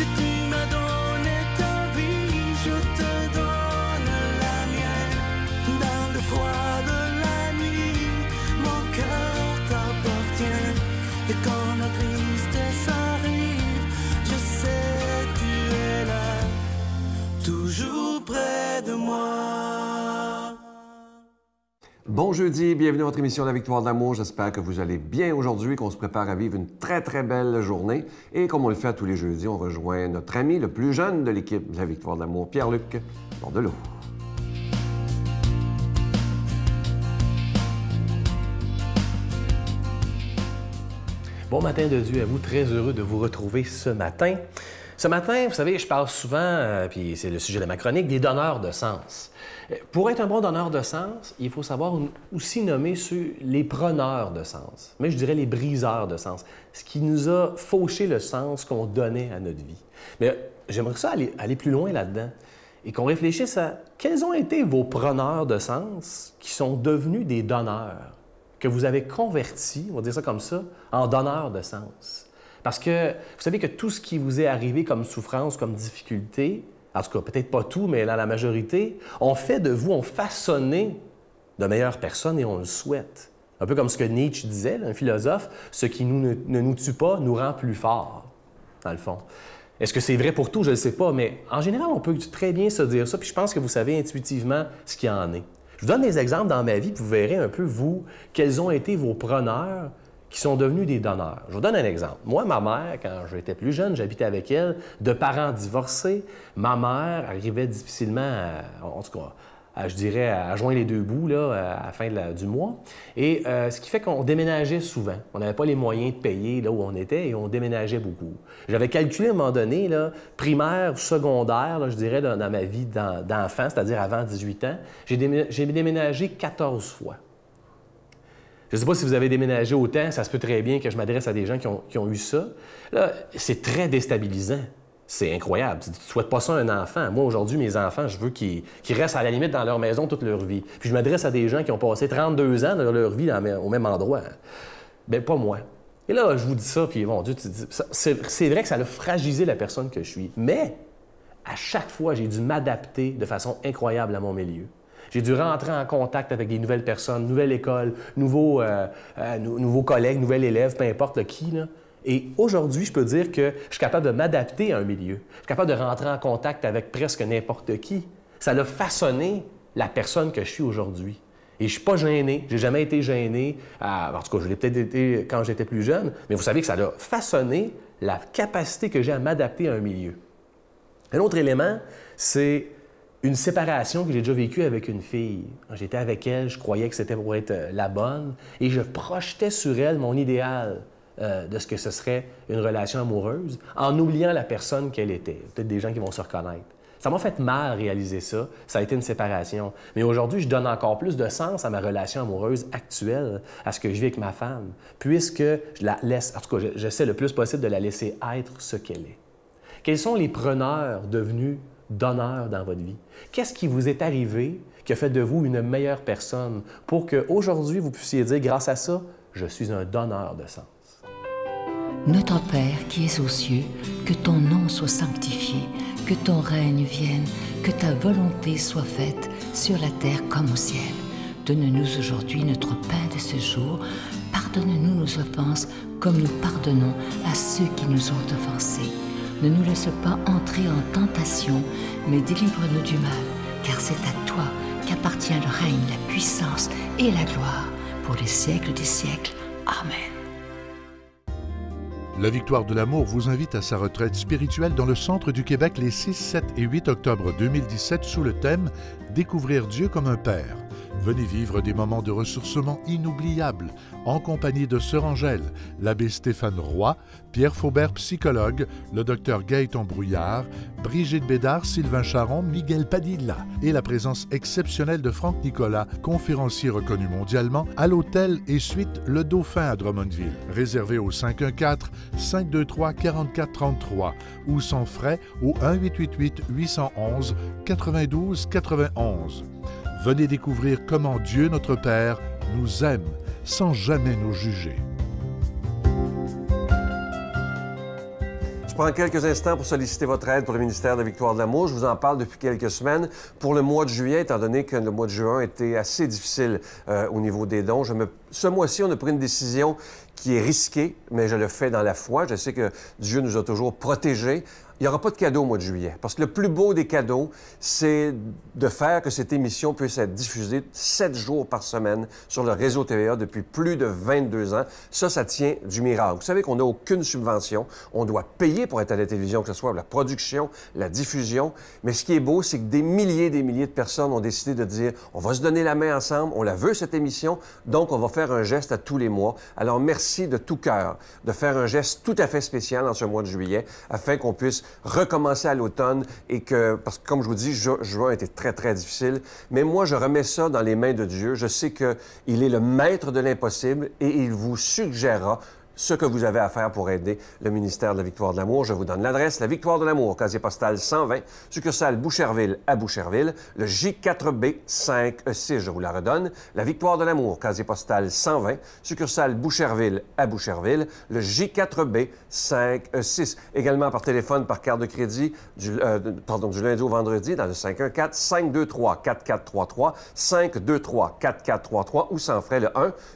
Si tu m'as donné ta vie, je te donne la mienne. Dans le froid de la nuit, mon cœur t'appartient. Et quand la tristesse arrive, je sais tu es là, toujours près de moi. Bon jeudi, bienvenue à votre émission La Victoire de l'amour. J'espère que vous allez bien aujourd'hui, qu'on se prépare à vivre une très, très belle journée. Et comme on le fait tous les jeudis, on rejoint notre ami le plus jeune de l'équipe de La Victoire de l'amour, Pierre-Luc Bordelot. Bon matin de Dieu à vous, très heureux de vous retrouver ce matin. Ce matin, vous savez, je parle souvent, puis c'est le sujet de ma chronique, des donneurs de sens. Pour être un bon donneur de sens, il faut savoir aussi nommer les preneurs de sens, mais je dirais les briseurs de sens, ce qui nous a fauché le sens qu'on donnait à notre vie. Mais j'aimerais ça aller plus loin là-dedans et qu'on réfléchisse à quels ont été vos preneurs de sens qui sont devenus des donneurs, que vous avez convertis, on va dire ça comme ça, en donneurs de sens. Parce que vous savez que tout ce qui vous est arrivé comme souffrance, comme difficulté, en tout cas, peut-être pas tout, mais dans la majorité, on fait de vous, on façonné de meilleures personnes et on le souhaite. Un peu comme ce que Nietzsche disait, un philosophe, ce qui ne nous tue pas nous rend plus forts, dans le fond. Est-ce que c'est vrai pour tout? Je ne sais pas, mais en général, on peut très bien se dire ça, puis je pense que vous savez intuitivement ce qu'il en est. Je vous donne des exemples dans ma vie, puis vous verrez un peu, vous, quels ont été vos preneurs qui sont devenus des donneurs. Je vous donne un exemple. Moi, ma mère, quand j'étais plus jeune, j'habitais avec elle, de parents divorcés. Ma mère arrivait difficilement, en tout cas, je dirais, à joindre les deux bouts là, à la fin du mois. Et ce qui fait qu'on déménageait souvent. On n'avait pas les moyens de payer là où on était et on déménageait beaucoup. J'avais calculé à un moment donné, là, primaire ou secondaire, là, je dirais, dans ma vie d'enfant, c'est-à-dire avant 18 ans, j'ai déménagé 14 fois. Je ne sais pas si vous avez déménagé autant, ça se peut très bien que je m'adresse à des gens qui ont eu ça. Là, c'est très déstabilisant. C'est incroyable. Tu ne souhaites pas ça à un enfant. Moi, aujourd'hui, mes enfants, je veux qu'ils restent à la limite dans leur maison toute leur vie. Puis je m'adresse à des gens qui ont passé 32 ans dans leur vie au même endroit. Bien, pas moi. Et là, je vous dis ça, puis mon Dieu, c'est vrai que ça a fragilisé la personne que je suis. Mais à chaque fois, j'ai dû m'adapter de façon incroyable à mon milieu. J'ai dû rentrer en contact avec des nouvelles personnes, nouvelle école, nouveaux collègues, nouvel élève, peu importe qui. Là. Et aujourd'hui, je peux dire que je suis capable de m'adapter à un milieu. Je suis capable de rentrer en contact avec presque n'importe qui. Ça a façonné la personne que je suis aujourd'hui. Et je ne suis pas gêné. Je n'ai jamais été gêné. En tout cas, je l'ai peut-être été quand j'étais plus jeune. Mais vous savez que ça a façonné la capacité que j'ai à m'adapter à un milieu. Un autre élément, c'est une séparation que j'ai déjà vécue avec une fille. Quand j'étais avec elle, je croyais que c'était pour être la bonne et je projetais sur elle mon idéal de ce que ce serait une relation amoureuse en oubliant la personne qu'elle était. Peut-être des gens qui vont se reconnaître. Ça m'a fait mal réaliser ça. Ça a été une séparation. Mais aujourd'hui, je donne encore plus de sens à ma relation amoureuse actuelle, à ce que je vis avec ma femme, puisque je la laisse, en tout cas, j'essaie le plus possible de la laisser être ce qu'elle est. Quels sont les preneurs devenus donneur dans votre vie? Qu'est-ce qui vous est arrivé qui a fait de vous une meilleure personne pour qu'aujourd'hui, vous puissiez dire, grâce à ça, je suis un donneur de sens? Notre Père qui es aux cieux, que ton nom soit sanctifié, que ton règne vienne, que ta volonté soit faite sur la terre comme au ciel. Donne-nous aujourd'hui notre pain de ce jour. Pardonne-nous nos offenses comme nous pardonnons à ceux qui nous ont offensés. Ne nous laisse pas entrer en tentation, mais délivre-nous du mal, car c'est à toi qu'appartient le règne, la puissance et la gloire, pour les siècles des siècles. Amen. La Victoire de l'amour vous invite à sa retraite spirituelle dans le centre du Québec les 6, 7 et 8 octobre 2017 sous le thème « Découvrir Dieu comme un Père ». Venez vivre des moments de ressourcement inoubliables en compagnie de Sœur Angèle, l'abbé Stéphane Roy, Pierre Faubert, psychologue, le docteur Gaëtan Brouillard, Brigitte Bédard, Sylvain Charon, Miguel Padilla et la présence exceptionnelle de Franck Nicolas, conférencier reconnu mondialement, à l'hôtel et suite Le Dauphin à Drummondville. Réservé au 514-523-4433 ou sans frais au 1-888-811-92-91. Venez découvrir comment Dieu, notre Père, nous aime sans jamais nous juger. Je prends quelques instants pour solliciter votre aide pour le ministère de la Victoire de l'amour. Je vous en parle depuis quelques semaines. Pour le mois de juillet, étant donné que le mois de juin était assez difficile au niveau des dons, ce mois-ci, on a pris une décision qui est risquée, mais je le fais dans la foi. Je sais que Dieu nous a toujours protégés. Il n'y aura pas de cadeau au mois de juillet, parce que le plus beau des cadeaux, c'est de faire que cette émission puisse être diffusée 7 jours par semaine sur le réseau TVA depuis plus de 22 ans. Ça tient du miracle. Vous savez qu'on n'a aucune subvention. On doit payer pour être à la télévision, que ce soit la production, la diffusion. Mais ce qui est beau, c'est que des milliers de personnes ont décidé de dire on va se donner la main ensemble, on la veut, cette émission, donc on va faire un geste à tous les mois. Alors merci de tout cœur de faire un geste tout à fait spécial en ce mois de juillet afin qu'on puisse recommencer à l'automne et parce que, comme je vous dis, juin a été très, très difficile. Mais moi, je remets ça dans les mains de Dieu. Je sais qu'il est le maître de l'impossible et il vous suggérera ce que vous avez à faire pour aider le ministère de la Victoire de l'amour. Je vous donne l'adresse, la Victoire de l'amour, casier postal 120, succursale Boucherville à Boucherville, le J4B 5E6, je vous la redonne, la Victoire de l'amour, casier postal 120, succursale Boucherville à Boucherville, le J4B 5E6. Également par téléphone, par carte de crédit, du lundi au vendredi, dans le 514-523-4433, 523-4433, ou sans frais, le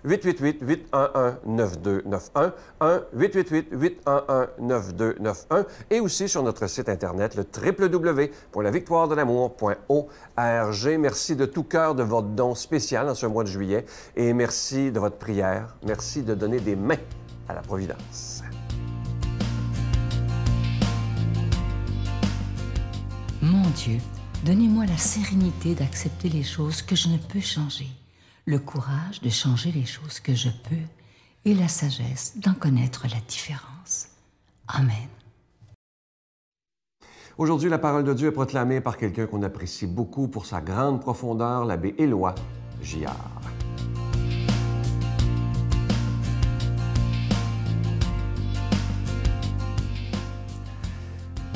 1-888-811-9291, 1-888-811-9291 et aussi sur notre site Internet, le www.lavictoiredelamour.org. Merci de tout cœur de votre don spécial en ce mois de juillet et merci de votre prière. Merci de donner des mains à la Providence. Mon Dieu, donnez-moi la sérénité d'accepter les choses que je ne peux changer, le courage de changer les choses que je peux et la sagesse d'en connaître la différence. Amen. Aujourd'hui, la parole de Dieu est proclamée par quelqu'un qu'on apprécie beaucoup pour sa grande profondeur, l'abbé Éloi Gillard.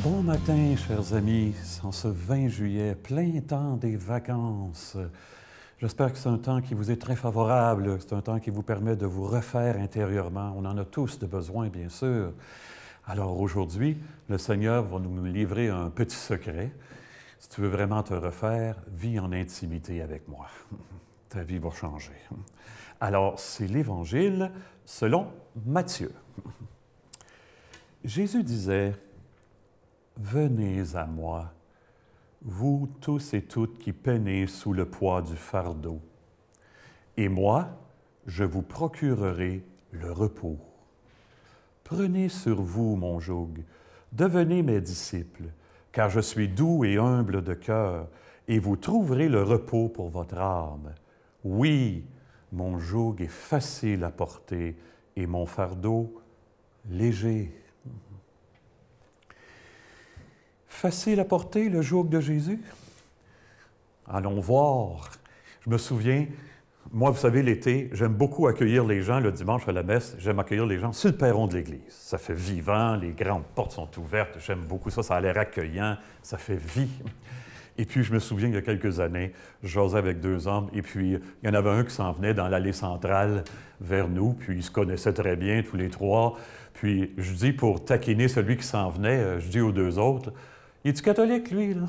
Bon matin, chers amis, en ce 20 juillet, plein temps des vacances. J'espère que c'est un temps qui vous est très favorable, c'est un temps qui vous permet de vous refaire intérieurement. On en a tous de besoin, bien sûr. Alors aujourd'hui, le Seigneur va nous livrer un petit secret. Si tu veux vraiment te refaire, vis en intimité avec moi. Ta vie va changer. Alors, c'est l'Évangile selon Matthieu. Jésus disait, « Venez à moi, vous tous et toutes qui peinez sous le poids du fardeau, et moi, je vous procurerai le repos. Prenez sur vous mon joug, devenez mes disciples, car je suis doux et humble de cœur, et vous trouverez le repos pour votre âme. Oui, mon joug est facile à porter, et mon fardeau léger. » Facile à porter, le joug de Jésus? Allons voir. Je me souviens, moi, vous savez, l'été, j'aime beaucoup accueillir les gens le dimanche à la messe. J'aime accueillir les gens sur le perron de l'église. Ça fait vivant, les grandes portes sont ouvertes. J'aime beaucoup ça, ça a l'air accueillant, ça fait vie. Et puis, je me souviens, il y a quelques années, je jasais avec 2 hommes, et puis il y en avait un qui s'en venait dans l'allée centrale vers nous, puis ils se connaissaient très bien, tous les 3. Puis, je dis, pour taquiner celui qui s'en venait, je dis aux 2 autres, « Il est-tu catholique, lui, là? »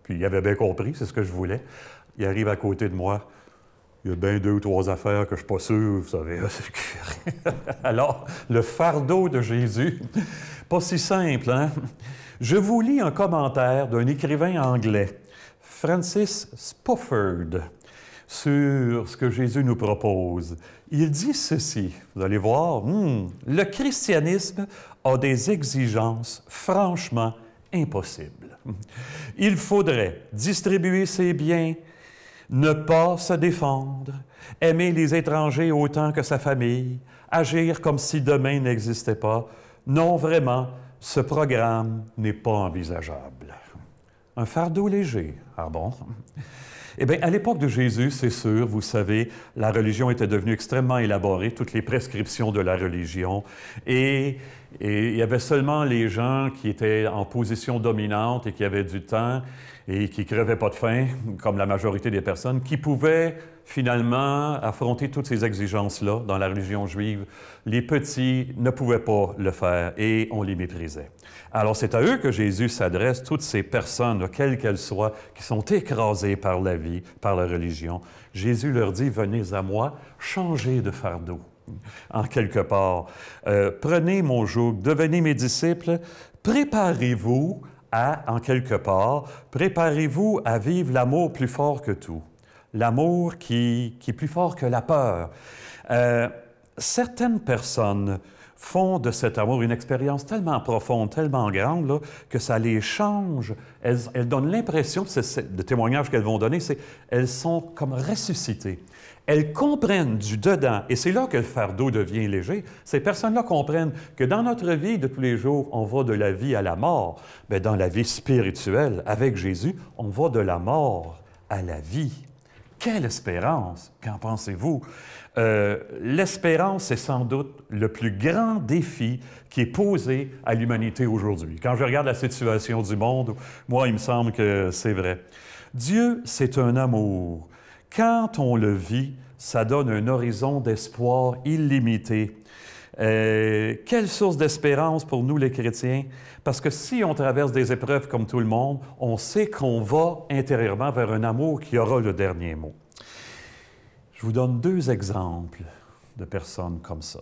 Puis il avait bien compris, c'est ce que je voulais. Il arrive à côté de moi. Il y a bien 2 ou 3 affaires que je ne suis pas sûr, vous savez. Alors, le fardeau de Jésus, pas si simple, hein? Je vous lis un commentaire d'un écrivain anglais, Francis Spufford, sur ce que Jésus nous propose. Il dit ceci, vous allez voir, le christianisme a des exigences franchement impossible. Il faudrait distribuer ses biens, ne pas se défendre, aimer les étrangers autant que sa famille, agir comme si demain n'existait pas. Non, vraiment, ce programme n'est pas envisageable. Un fardeau léger, ah bon? Eh bien, à l'époque de Jésus, c'est sûr, vous savez, la religion était devenue extrêmement élaborée, toutes les prescriptions de la religion, et il y avait seulement les gens qui étaient en position dominante et qui avaient du temps et qui ne crevaient pas de faim, comme la majorité des personnes, qui pouvaient finalement affronter toutes ces exigences-là dans la religion juive. Les petits ne pouvaient pas le faire et on les méprisait. Alors c'est à eux que Jésus s'adresse, toutes ces personnes, quelles qu'elles soient, qui sont écrasées par la vie, par la religion. Jésus leur dit, « Venez à moi, changez de fardeau. » En quelque part, prenez mon joug, devenez mes disciples, préparez-vous à, en quelque part, préparez-vous à vivre l'amour plus fort que tout. L'amour qui est plus fort que la peur. Certaines personnes font de cet amour une expérience tellement profonde, tellement grande, là, que ça les change. Elles donnent l'impression, le témoignage qu'elles vont donner, c'est qu'elles sont comme ressuscitées. Elles comprennent du dedans, et c'est là que le fardeau devient léger. Ces personnes-là comprennent que dans notre vie de tous les jours, on va de la vie à la mort. Bien, dans la vie spirituelle, avec Jésus, on va de la mort à la vie. Quelle espérance! Qu'en pensez-vous? L'espérance, c'est sans doute le plus grand défi qui est posé à l'humanité aujourd'hui. Quand je regarde la situation du monde, moi, il me semble que c'est vrai. Dieu, c'est un amour. Quand on le vit, ça donne un horizon d'espoir illimité. Quelle source d'espérance pour nous, les chrétiens? Parce que si on traverse des épreuves comme tout le monde, on sait qu'on va intérieurement vers un amour qui aura le dernier mot. Je vous donne 2 exemples de personnes comme ça.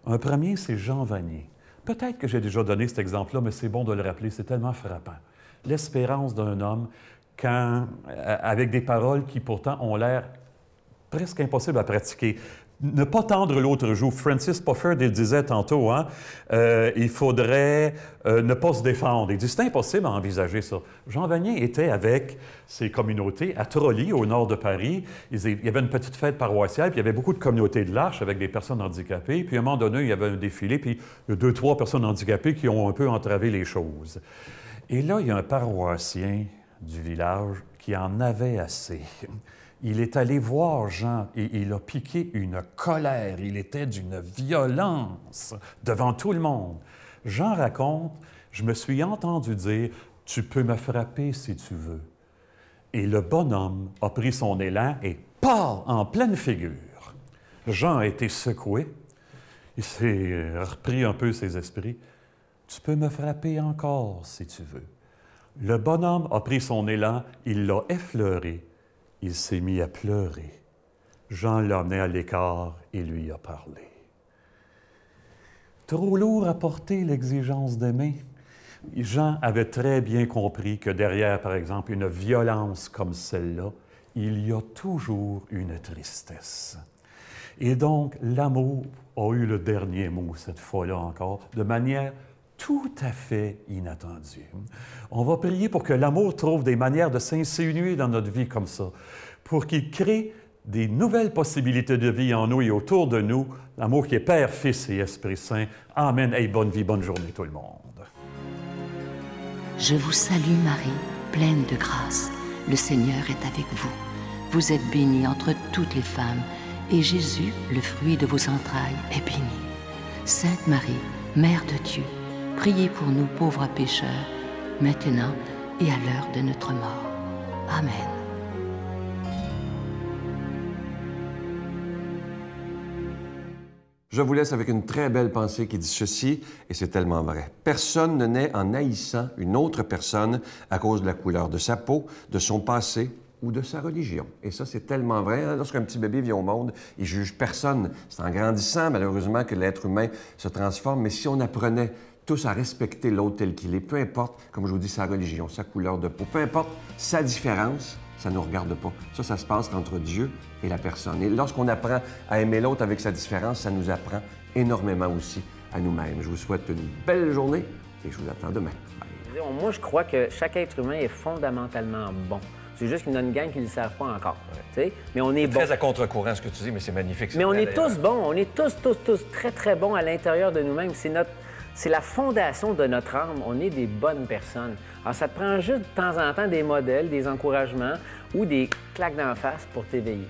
Un premier, c'est Jean Vanier. Peut-être que j'ai déjà donné cet exemple-là, mais c'est bon de le rappeler, c'est tellement frappant. L'espérance d'un homme avec des paroles qui pourtant ont l'air presque impossibles à pratiquer. Ne pas tendre l'autre joue. Francis Schaeffer, il disait tantôt, hein, il faudrait ne pas se défendre. Il dit, c'est impossible à envisager ça. Jean Vanier était avec ses communautés à Trolly, au nord de Paris. Il y avait une petite fête paroissiale, puis il y avait beaucoup de communautés de l'Arche avec des personnes handicapées. Puis à un moment donné, il y avait un défilé, puis il y a 2-3 personnes handicapées qui ont un peu entravé les choses. Et là, il y a un paroissien du village qui en avait assez. Il est allé voir Jean et il a piqué une colère. Il était d'une violence devant tout le monde. Jean raconte, « Je me suis entendu dire, « Tu peux me frapper si tu veux. » Et le bonhomme a pris son élan et part en pleine figure. Jean a été secoué. Il s'est repris un peu ses esprits. « Tu peux me frapper encore si tu veux. » Le bonhomme a pris son élan, il l'a effleuré. Il s'est mis à pleurer. Jean l'a amené à l'écart et lui a parlé. Trop lourd à porter l'exigence d'aimer. Jean avait très bien compris que derrière, par exemple, une violence comme celle-là, il y a toujours une tristesse. Et donc, l'amour a eu le dernier mot cette fois-là encore, de manière tout à fait inattendue. On va prier pour que l'amour trouve des manières de s'insinuer dans notre vie comme ça, pour qu'il crée des nouvelles possibilités de vie en nous et autour de nous, l'amour qui est Père, Fils et Esprit Saint. Amen. Et bonne vie, bonne journée tout le monde. Je vous salue Marie, pleine de grâce. Le Seigneur est avec vous. Vous êtes bénie entre toutes les femmes, et Jésus, le fruit de vos entrailles, est béni. Sainte Marie, Mère de Dieu, priez pour nous pauvres pécheurs, maintenant et à l'heure de notre mort. Amen. Je vous laisse avec une très belle pensée qui dit ceci, et c'est tellement vrai. Personne ne naît en haïssant une autre personne à cause de la couleur de sa peau, de son passé ou de sa religion. Et ça, c'est tellement vrai. Hein? Lorsqu'un petit bébé vient au monde, il juge personne. C'est en grandissant, malheureusement, que l'être humain se transforme. Mais si on apprenait tous à respecter l'autre tel qu'il est, peu importe, comme je vous dis, sa religion, sa couleur de peau, peu importe sa différence, ça ne nous regarde pas. Ça se passe entre Dieu et la personne. Et lorsqu'on apprend à aimer l'autre avec sa différence, ça nous apprend énormément aussi à nous-mêmes. Je vous souhaite une belle journée et je vous attends demain. Bye. Moi, je crois que chaque être humain est fondamentalement bon. C'est juste qu'il y en a une gang qui ne le savent pas encore. Ouais. Mais on est bon. Très à contre-courant ce que tu dis, mais c'est magnifique. Mais on est tous bons. On est tous très, très bons à l'intérieur de nous-mêmes. C'est la fondation de notre âme. On est des bonnes personnes. Alors, ça te prend juste de temps en temps des modèles, des encouragements ou des claques d'en face pour t'éveiller.